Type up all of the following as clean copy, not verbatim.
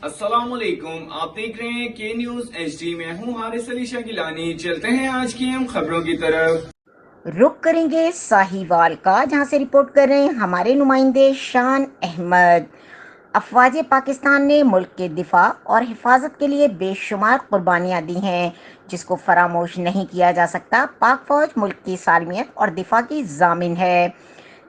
السلام علیکم، آپ دیکھ رہے ہیں کے نیوز ایچ ڈی۔ میں ہوں حارث علی شاہ گیلانی۔ چلتے ہیں آج کی اہم خبروں کی طرف۔ رخ کریں گے ساہیوال کا، جہاں سے رپورٹ کر رہے ہیں ہمارے نمائندے شان احمد۔ افواج پاکستان نے ملک کے دفاع اور حفاظت کے لیے بے شمار قربانیاں دی ہیں، جس کو فراموش نہیں کیا جا سکتا۔ پاک فوج ملک کی سالمیت اور دفاع کی ضامن ہے،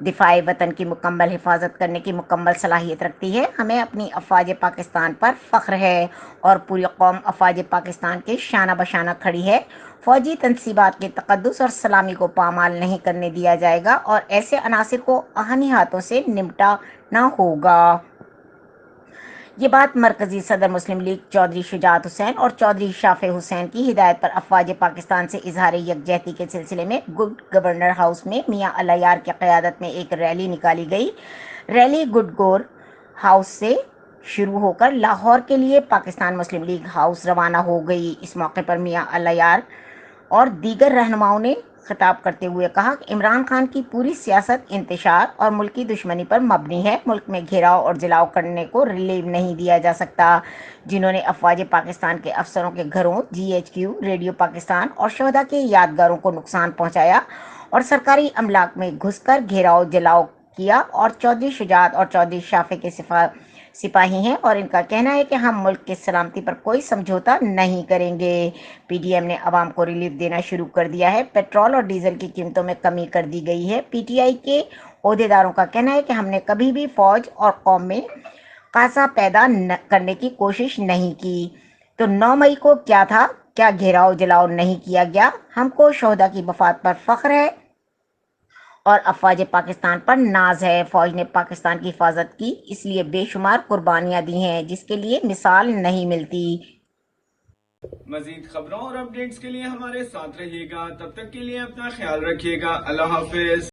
دفاع وطن کی مکمل حفاظت کرنے کی مکمل صلاحیت رکھتی ہے۔ ہمیں اپنی افواج پاکستان پر فخر ہے اور پوری قوم افواج پاکستان کے شانہ بشانہ کھڑی ہے۔ فوجی تنصیبات کے تقدس اور سلامی کو پامال نہیں کرنے دیا جائے گا اور ایسے عناصر کو آہنی ہاتھوں سے نمٹانا ہوگا۔ یہ بات مرکزی صدر مسلم لیگ چودھری شجاعت حسین اور چودھری شافع حسین کی ہدایت پر افواج پاکستان سے اظہار یکجہتی کے سلسلے میں گڈ گورنر ہاؤس میں میاں اللہ یار کی قیادت میں ایک ریلی نکالی گئی۔ ریلی گڈ گور ہاؤس سے شروع ہو کر لاہور کے لیے پاکستان مسلم لیگ ہاؤس روانہ ہو گئی۔ اس موقع پر میاں اللہ یار اور دیگر رہنماؤں نے خطاب کرتے ہوئے کہا کہ عمران خان کی پوری سیاست انتشار اور ملکی دشمنی پر مبنی ہے۔ ملک میں گھیراؤ اور جلاؤ کرنے کو ریلیو نہیں دیا جا سکتا۔ جنہوں نے افواج پاکستان کے افسروں کے گھروں، G H Q, radio Pakistan اور شہداء کے یادگاروں کو نقصان پہنچایا اور سرکاری املاک میں گھس کر گھیراؤ جلاؤ کیا اور چودھری شجاعت اور چودھری شافع کے سپاہی ہیں اور ان کا کہنا ہے کہ ہم ملک کی سلامتی پر کوئی سمجھوتا نہیں کریں گے۔ پی ڈی ایم نے عوام کو ریلیف دینا شروع کر دیا ہے۔ پیٹرول اور ڈیزل کی قیمتوں میں کمی کر دی گئی ہے۔ پی ٹی آئی کے عہدیداروں کا کہنا ہے کہ ہم نے کبھی بھی فوج اور قوم میں قحط پیدا کرنے کی کوشش نہیں کی۔ تو 9 مئی کو کیا تھا؟ کیا گھیراؤ جلاؤ نہیں کیا گیا؟ ہم کو شہداء کی وفات پر فخر ہے اور افواج پاکستان پر ناز ہے۔ فوج نے پاکستان کی حفاظت کی، اس لیے بے شمار قربانیاں دی ہیں، جس کے لیے مثال نہیں ملتی۔ مزید خبروں اور اپڈیٹس کے لیے ہمارے ساتھ رہیے گا۔ تب تک کے لیے اپنا خیال رکھیے گا۔ اللہ حافظ۔